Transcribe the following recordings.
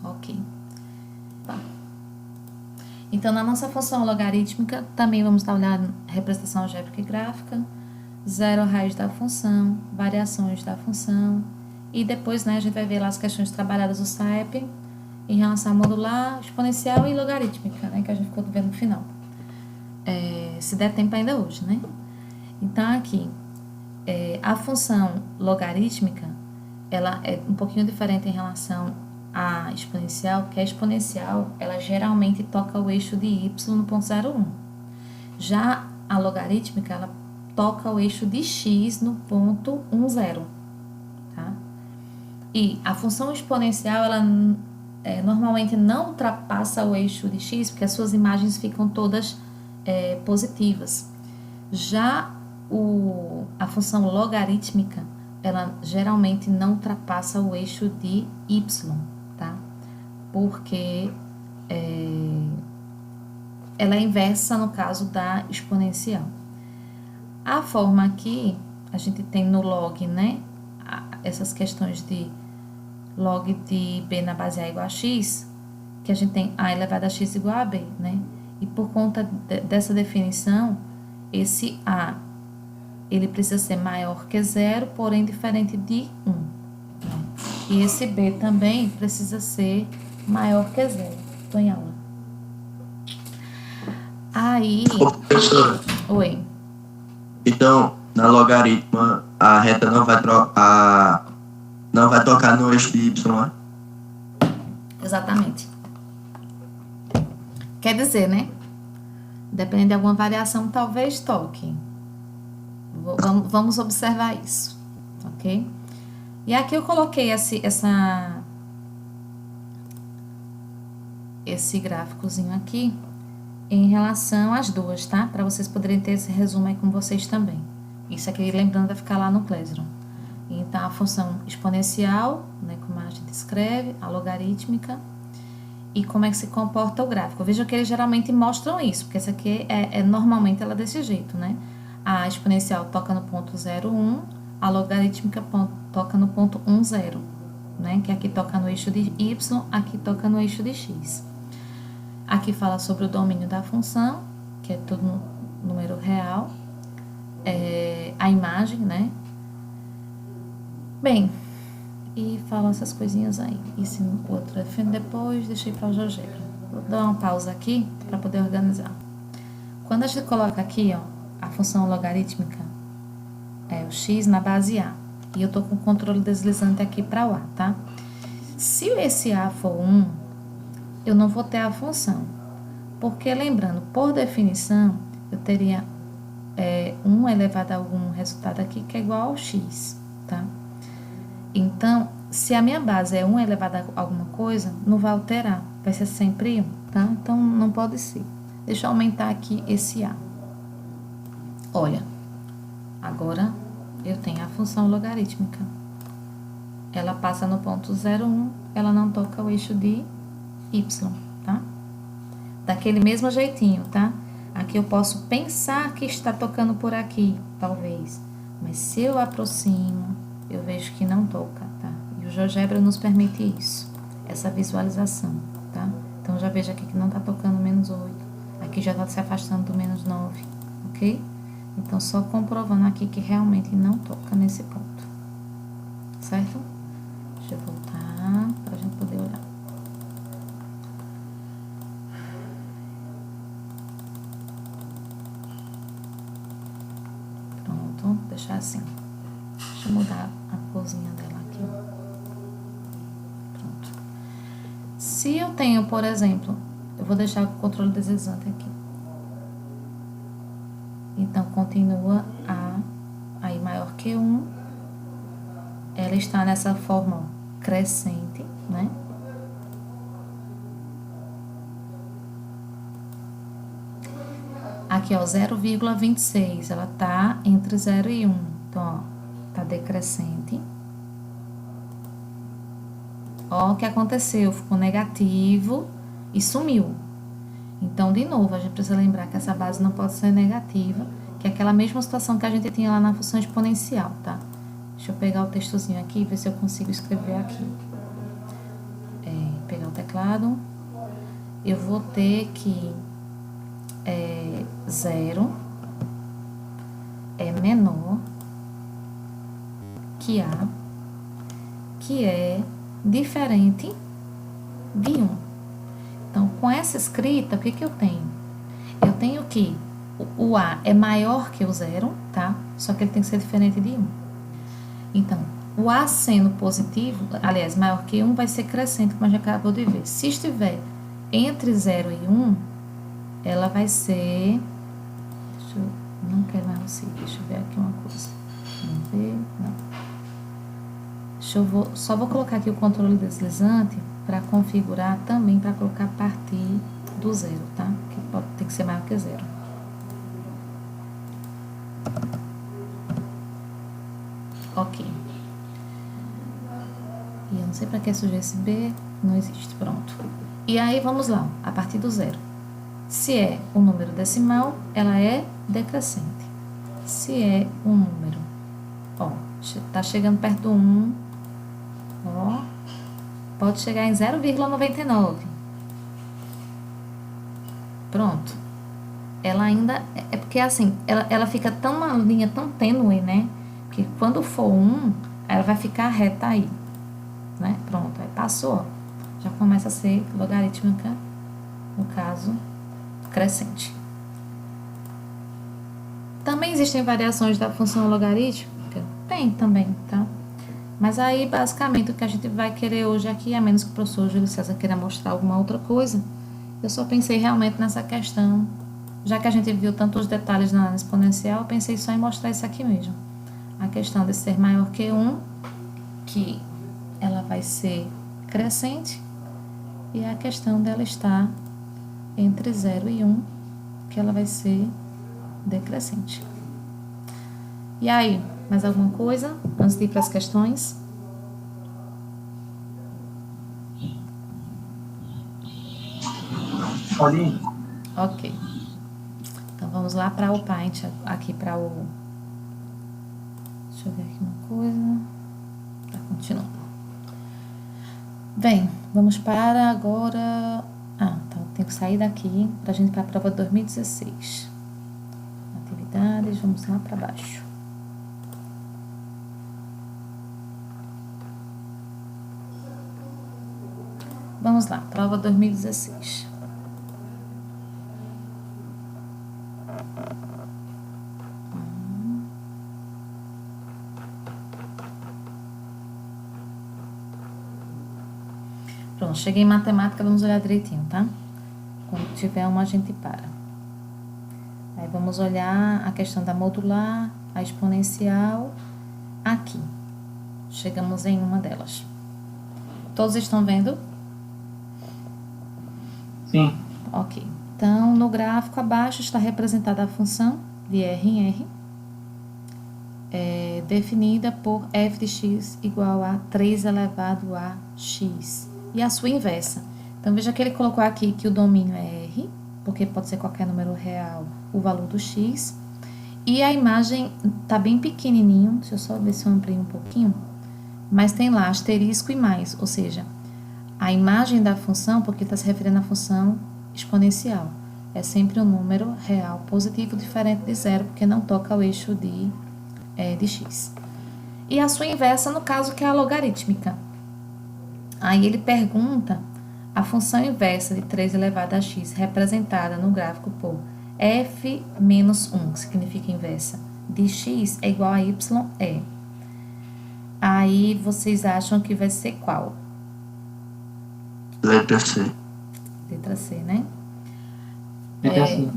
Ok. Tá. Então, na nossa função logarítmica, também vamos dar uma olhada na representação algébrica e gráfica, zero raiz da função, variações da função, e depois, né, a gente vai ver lá as questões trabalhadas do SAEP em relação a modular, exponencial e logarítmica, né, que a gente ficou vendo no final. Se der tempo ainda hoje, né? Então, aqui, a função logarítmica, ela é um pouquinho diferente em relação à exponencial, porque a exponencial, ela geralmente toca o eixo de y no ponto 0,1. Já a logarítmica, ela toca o eixo de x no ponto 1,0, tá? E a função exponencial, ela normalmente não ultrapassa o eixo de x, porque as suas imagens ficam todas positivas. Já a função logarítmica, ela geralmente não ultrapassa o eixo de y, tá? Porque ela é inversa no caso da exponencial. A forma aqui, a gente tem no log, né? Essas questões de log de b na base a igual a x, que a gente tem a elevado a x igual a b, né? E por conta dessa definição, esse a, ele precisa ser maior que 0, porém diferente de 1. Né? E esse b também precisa ser maior que 0. Estou em aula. Aí... Professora. Oi. Então, na logaritma, a reta não vai tocar no eixo de y, né? Exatamente. Quer dizer, né? Dependendo de alguma variação, talvez toque. Vamos observar isso, ok? E aqui eu coloquei esse gráficozinho aqui em relação às duas, tá? Para vocês poderem ter esse resumo aí com vocês também. Isso aqui, lembrando, vai ficar lá no Classroom. Então, a função exponencial, né, como a gente escreve, a logarítmica, e como é que se comporta o gráfico. Veja que eles geralmente mostram isso, porque essa aqui normalmente ela é desse jeito, né? A exponencial toca no ponto 0,1, a logarítmica toca no ponto 1,0, né? Que aqui toca no eixo de y, aqui toca no eixo de x. Aqui fala sobre o domínio da função, que é tudo no número real. A imagem, né? Bem, e fala essas coisinhas aí. Isso outro depois, deixei para o GeoGebra. Vou dar uma pausa aqui para poder organizar. Quando a gente coloca aqui, ó, a função logarítmica, é o x na base a, e eu tô com o controle deslizante aqui para o a, tá? Se esse a for 1, eu não vou ter a função, porque lembrando, por definição, eu teria 1 elevado a algum resultado aqui que é igual ao x, tá? Então, se a minha base é 1 elevado a alguma coisa, não vai alterar, vai ser sempre 1, tá? Então, não pode ser. Deixa eu aumentar aqui esse a. Olha, agora eu tenho a função logarítmica. Ela passa no ponto 0,1, ela não toca o eixo de y, tá? Daquele mesmo jeitinho, tá? Aqui eu posso pensar que está tocando por aqui, talvez. Mas se eu aproximo, eu vejo que não toca, tá? E o GeoGebra nos permite isso, essa visualização, tá? Então, já vejo aqui que não tá tocando menos 8. Aqui já tá se afastando do menos 9, ok? Então, só comprovando aqui que realmente não toca nesse ponto, certo? Deixa eu voltar pra gente poder olhar. Pronto, deixar assim. Deixa eu mudar a corzinha dela aqui. Pronto. Se eu tenho, por exemplo, eu vou deixar o controle deslizante aqui. Então, continua aí maior que 1. Ela está nessa forma, ó, crescente, né? Aqui, ó, 0,26. Ela tá entre 0 e 1. Então, ó, tá decrescente. Ó, o que aconteceu? Ficou negativo e sumiu. Então, de novo, a gente precisa lembrar que essa base não pode ser negativa, que é aquela mesma situação que a gente tinha lá na função exponencial, tá? Deixa eu pegar o textozinho aqui e ver se eu consigo escrever aqui. Pegar o teclado, eu vou ter que 0 é menor que A, que é diferente de 1. Então, com essa escrita, o que eu tenho? Eu tenho que o A é maior que o 0, tá? Só que ele tem que ser diferente de 1. Então, o A sendo positivo, aliás, maior que 1, vai ser crescente, como a gente acabou de ver. Se estiver entre 0 e 1, ela vai ser... não quero mais você, deixa eu ver aqui uma coisa. Vamos ver, não. Só vou colocar aqui o controle deslizante para configurar também, para colocar a partir do 0, tá? Que pode ter que ser maior que 0. Ok. E eu não sei para que surgiu esse B, não existe, pronto. E aí, vamos lá, a partir do 0. Se é um número decimal, ela é decrescente. Se é um número, ó, tá chegando perto do 1, ó, pode chegar em 0,99. Pronto. Ela ainda, é porque assim, ela fica tão uma linha tão tênue, né, que quando for 1, ela vai ficar reta aí, né, pronto, aí passou, ó, já começa a ser logarítmica, no caso, crescente. Também existem variações da função logarítmica? Tem também, tá? Mas aí, basicamente, o que a gente vai querer hoje aqui, a menos que o professor Júlio César queira mostrar alguma outra coisa, eu só pensei realmente nessa questão, já que a gente viu tantos detalhes na exponencial, eu pensei só em mostrar isso aqui mesmo. A questão de ser maior que 1, que ela vai ser crescente, e a questão dela estar entre 0 e 1, que ela vai ser decrescente. E aí, mais alguma coisa antes de ir para as questões? Pode ir. Ok. Então, vamos lá para o Paint, aqui para o... Deixa eu ver aqui uma coisa. Tá, continuando. Bem, vamos para agora... então, tenho que sair daqui para a gente ir para a prova de 2016. Atividades, vamos lá para baixo. Vamos lá, prova 2016. Pronto, cheguei em matemática, vamos olhar direitinho, tá? Quando tiver uma, a gente para. Aí vamos olhar a questão da modular, a exponencial, aqui. Chegamos em uma delas. Todos estão vendo? Sim. Ok. Então, no gráfico abaixo está representada a função de R em R, definida por f de x igual a 3 elevado a x. E a sua inversa. Então, veja que ele colocou aqui que o domínio é R, porque pode ser qualquer número real o valor do x. E a imagem está bem pequenininho, deixa eu só ver se eu amplio um pouquinho, mas tem lá asterisco e mais, ou seja, a imagem da função, porque está se referindo à função exponencial, é sempre um número real positivo diferente de zero, porque não toca o eixo de x. E a sua inversa, no caso, que é a logarítmica. Aí ele pergunta a função inversa de 3 elevado a x, representada no gráfico por f menos 1, que significa inversa, de x é igual a y, é. Aí vocês acham que vai ser qual? Letra C. Letra C, né? Letra C.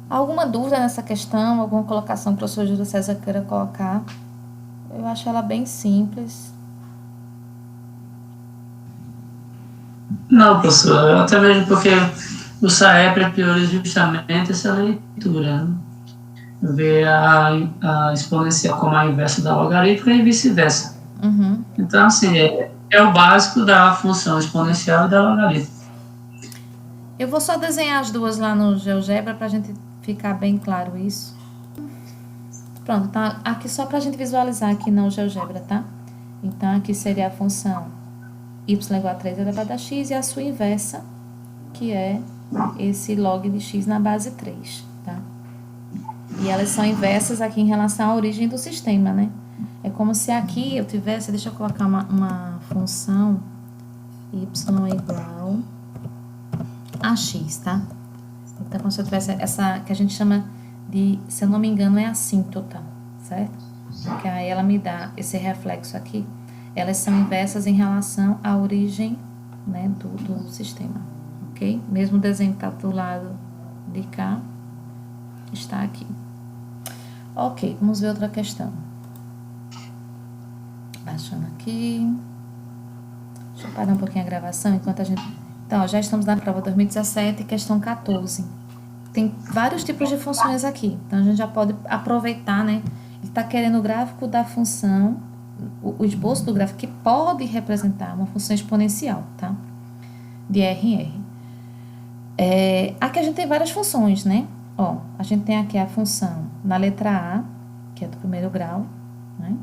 Alguma dúvida nessa questão? Alguma colocação que o professor Júlio César queira colocar? Eu acho ela bem simples. Não, professor, eu até mesmo porque o SAEP prioriza justamente essa leitura, né? Ver a exponencial como a inversa da logarítmica e vice-versa. Uhum. Então, assim, é o básico da função exponencial e da logarítmica. Eu vou só desenhar as duas lá no GeoGebra para a gente ficar bem claro isso. Pronto, tá aqui só para a gente visualizar aqui no GeoGebra, tá? Então, aqui seria a função y igual a 3 elevado a x, e a sua inversa, que é esse log de x na base 3, tá? E elas são inversas aqui em relação à origem do sistema, né? É como se aqui eu tivesse, deixa eu colocar uma função y igual a x, tá? Então, como se eu tivesse essa, que a gente chama de, se eu não me engano, é assíntota, certo? Porque aí ela me dá esse reflexo aqui. Elas são inversas em relação à origem, né, do sistema, ok? Mesmo o desenho que está do lado de cá, está aqui. Ok, vamos ver outra questão. Baixando aqui. Deixa eu parar um pouquinho a gravação enquanto a gente... Então, já estamos na prova 2017, questão 14. Tem vários tipos de funções aqui. Então, a gente já pode aproveitar, né? Ele está querendo o gráfico da função, o esboço do gráfico que pode representar uma função exponencial, tá? De R em R. Aqui a gente tem várias funções, né? Ó, a gente tem aqui a função na letra A, que é do primeiro grau, né?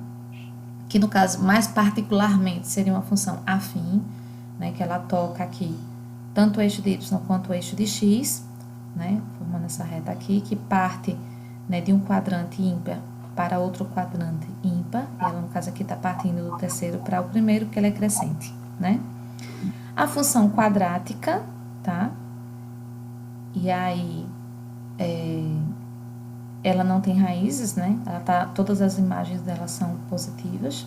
Que no caso, mais particularmente, seria uma função afim, né? Que ela toca aqui tanto o eixo de Y quanto o eixo de X, né? Formando essa reta aqui, que parte, né, de um quadrante ímpar para outro quadrante ímpar. E ela, no caso aqui, está partindo do terceiro para o primeiro, porque ela é crescente, né? A função quadrática, tá? E aí, ela não tem raízes, né? Ela tá, todas as imagens dela são positivas.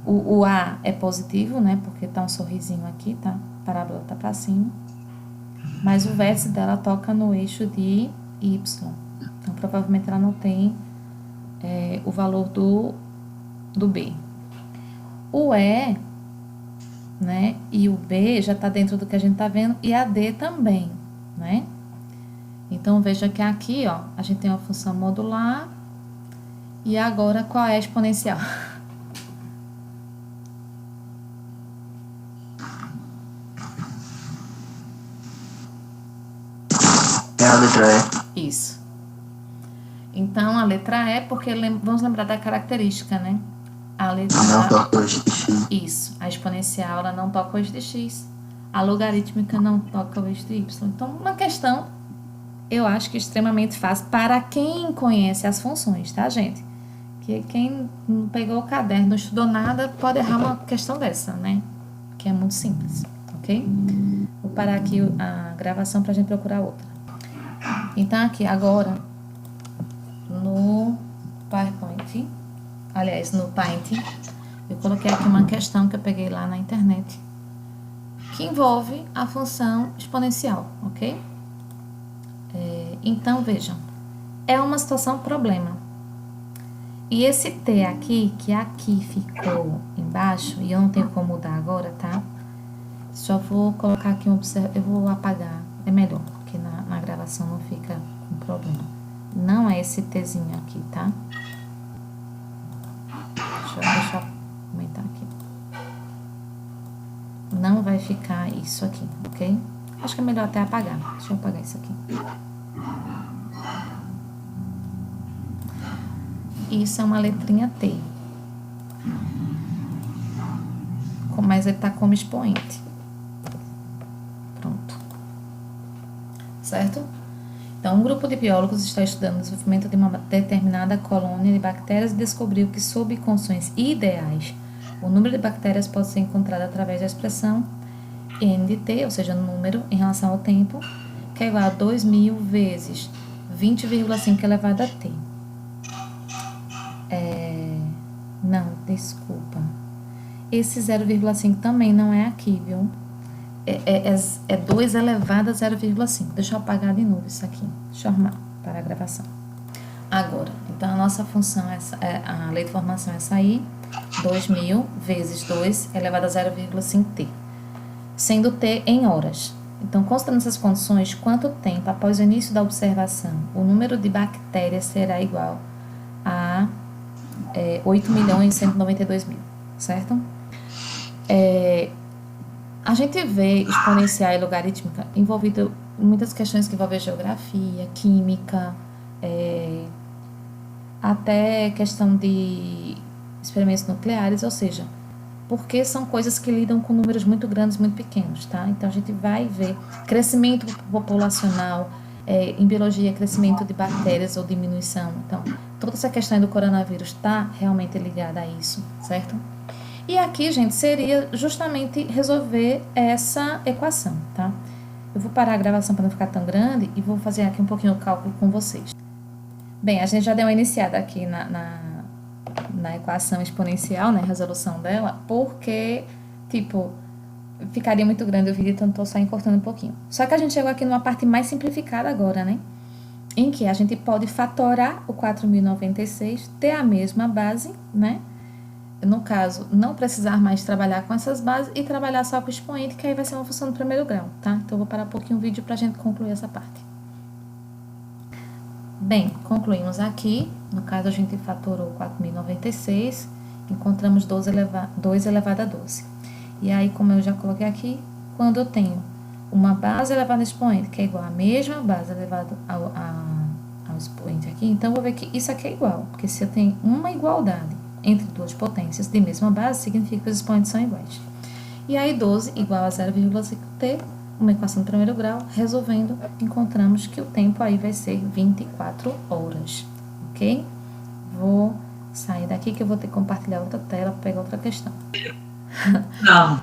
O A é positivo, né? Porque tá um sorrisinho aqui, tá? A parábola tá para cima. Mas o vértice dela toca no eixo de Y. Então, provavelmente ela não tem o valor do B. O E, né? E o B já tá dentro do que a gente tá vendo. E a D também, né? Então, veja que aqui, ó, a gente tem uma função modular. E agora, qual é a exponencial? É a letra E. Isso. Então, a letra E, porque vamos lembrar da característica, né? A letra Não toca o eixo de X. Isso. A exponencial, ela não toca o eixo de X. A logarítmica não toca o eixo de Y. Então, uma questão, eu acho que extremamente fácil para quem conhece as funções, tá, gente? Que quem não pegou o caderno, não estudou nada, pode errar uma questão dessa, né? Que é muito simples, ok? Vou parar aqui a gravação para a gente procurar outra. Então, aqui agora, no PowerPoint, aliás, no Paint, eu coloquei aqui uma questão que eu peguei lá na internet, que envolve a função exponencial, ok? Então, vejam, é uma situação problema. E esse T aqui, que aqui ficou embaixo, e eu não tenho como mudar agora, tá? Só vou colocar aqui eu vou apagar, é melhor, porque na gravação não fica com problema. Não é esse Tzinho aqui, tá? Deixa eu aumentar aqui. Não vai ficar isso aqui, ok? Acho que é melhor até apagar. Deixa eu apagar isso aqui. Isso é uma letrinha T. Mas ele tá como expoente. Pronto. Certo? Então, um grupo de biólogos está estudando o desenvolvimento de uma determinada colônia de bactérias e descobriu que, sob condições ideais, o número de bactérias pode ser encontrado através da expressão N de T, ou seja, número em relação ao tempo, que é igual a 2.000 vezes 20,5 elevado a T. Não, desculpa. Esse 0,5 também não é aqui, viu? É 2 elevado a 0,5. Deixa eu apagar de novo isso aqui. Deixa eu arrumar para a gravação. Agora, então a nossa função, a lei de formação é essa aí. 2.000 vezes 2 elevado a 0,5t. Sendo t em horas. Então, considerando essas condições, quanto tempo após o início da observação o número de bactérias será igual a 8.192.000, certo? A gente vê exponencial e logarítmica envolvido em muitas questões que envolvem geografia, química, até questão de experimentos nucleares, ou seja, porque são coisas que lidam com números muito grandes, muito pequenos, tá? Então, a gente vai ver crescimento populacional, em biologia, crescimento de bactérias ou diminuição. Então, toda essa questão do coronavírus está realmente ligada a isso, certo? E aqui, gente, seria justamente resolver essa equação, tá? Eu vou parar a gravação para não ficar tão grande e vou fazer aqui um pouquinho o cálculo com vocês. Bem, a gente já deu uma iniciada aqui na equação exponencial, né, resolução dela, porque, tipo, ficaria muito grande o vídeo, então estou só encurtando um pouquinho. Só que a gente chegou aqui numa parte mais simplificada agora, né, em que a gente pode fatorar o 4.096, ter a mesma base, né, no caso, não precisar mais trabalhar com essas bases e trabalhar só com o expoente, que aí vai ser uma função do primeiro grau, tá? Então, eu vou parar um pouquinho o vídeo para a gente concluir essa parte. Bem, concluímos aqui. No caso, a gente fatorou 4.096, encontramos 2 elevado a 12. E aí, como eu já coloquei aqui, quando eu tenho uma base elevada ao expoente, que é igual à mesma base elevada ao expoente aqui, então eu vou ver que isso aqui é igual, porque se eu tenho uma igualdade entre duas potências de mesma base, significa que os expoentes são iguais. E aí, 12 igual a 0,5t, uma equação do primeiro grau, resolvendo, encontramos que o tempo aí vai ser 24 horas, ok? Vou sair daqui que eu vou ter que compartilhar outra tela para pegar outra questão. Não.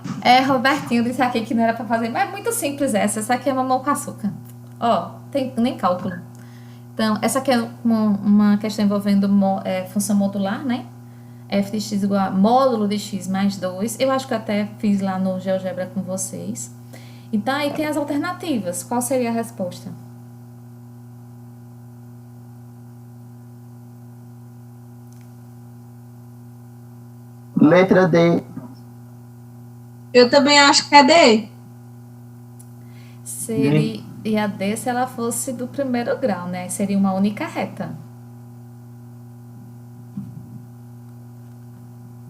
Robertinho disse aqui que não era para fazer, mas é muito simples essa aqui é mamão com açúcar. Ó, tem nem cálculo. Então, essa aqui é uma questão envolvendo função modular, né? F de x igual a módulo de x mais 2. Eu acho que eu até fiz lá no GeoGebra com vocês. Então, aí tem as alternativas. Qual seria a resposta? Letra D. Eu também acho que é D. Seria D se ela fosse do primeiro grau, né? Seria uma única reta.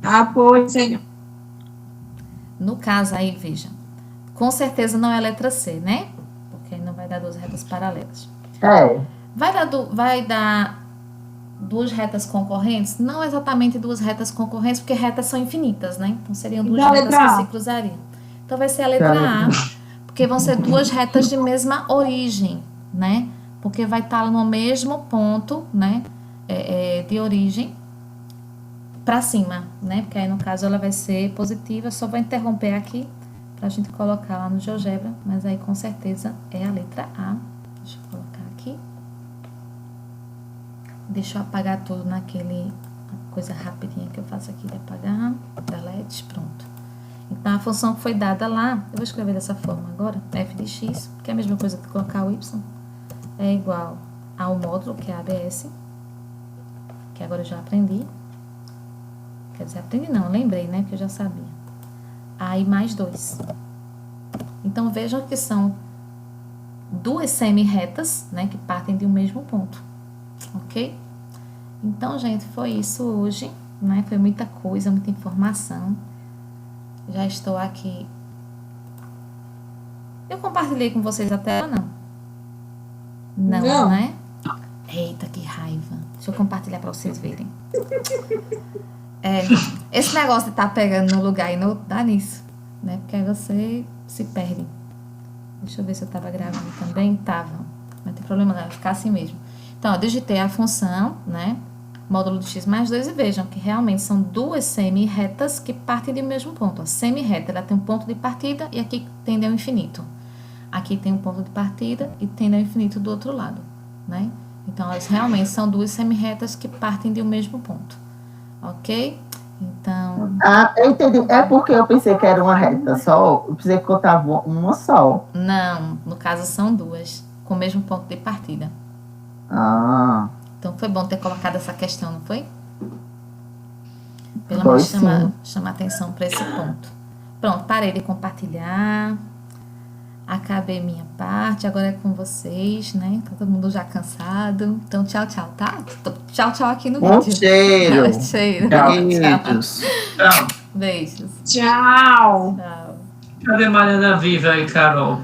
Ah, pois é. No caso aí, veja, com certeza não é a letra C, né? Porque aí não vai dar duas retas paralelas. Vai dar duas retas concorrentes? Não exatamente duas retas concorrentes, porque retas são infinitas, né? Então seriam duas retas que se cruzariam. Então vai ser a letra A, porque vão ser duas retas de mesma origem, né? Porque vai estar no mesmo ponto, né? De origem para cima, né? Porque aí no caso ela vai ser positiva. Só vou interromper aqui pra gente colocar lá no GeoGebra, mas aí com certeza é a letra A. Deixa eu colocar aqui. Deixa eu apagar tudo naquele coisa rapidinha que eu faço aqui de apagar, delete, pronto. Então a função que foi dada lá, eu vou escrever dessa forma agora, f de x, que é a mesma coisa que colocar o y, é igual ao módulo, que é ABS, que agora eu já aprendi. Quer dizer, aprendi não, lembrei, né, que eu já sabia. Aí mais 2. Então, vejam que são duas semi-retas, né, que partem de um mesmo ponto, ok? Então, gente, foi isso hoje, né, foi muita coisa, muita informação. Já estou aqui. Eu compartilhei com vocês a tela, não? Não, né? Eita, que raiva. Deixa eu compartilhar para vocês verem. Esse negócio de estar pegando no lugar e no outro, dá nisso, né? Porque aí você se perde. Deixa eu ver se eu tava gravando também. Tava. Não tem problema não, vai ficar assim mesmo. Então, eu digitei a função, né? Módulo de x mais 2 e vejam que realmente são duas semi-retas que partem do mesmo ponto. A semi-reta, ela tem um ponto de partida e aqui tende ao infinito. Aqui tem um ponto de partida e tende ao infinito do outro lado, né? Então, elas realmente são duas semi-retas que partem de um mesmo ponto. Ok? Então... Ah, eu entendi. É porque eu pensei que era uma reta só. Eu pensei que eu tava uma só. Não, no caso são duas, com o mesmo ponto de partida. Ah. Então foi bom ter colocado essa questão, não foi? Pelo Foi, menos chama atenção para esse ponto. Pronto, parei de compartilhar. Acabei minha parte, agora é com vocês, né? Tá todo mundo já cansado. Então, tchau, tchau, tá? Tchau, tchau aqui no vídeo. Cheiro. Cheiro. Beijos. Tchau. Beijos. Tchau. Tchau. Cadê Mariana Viva e Carol?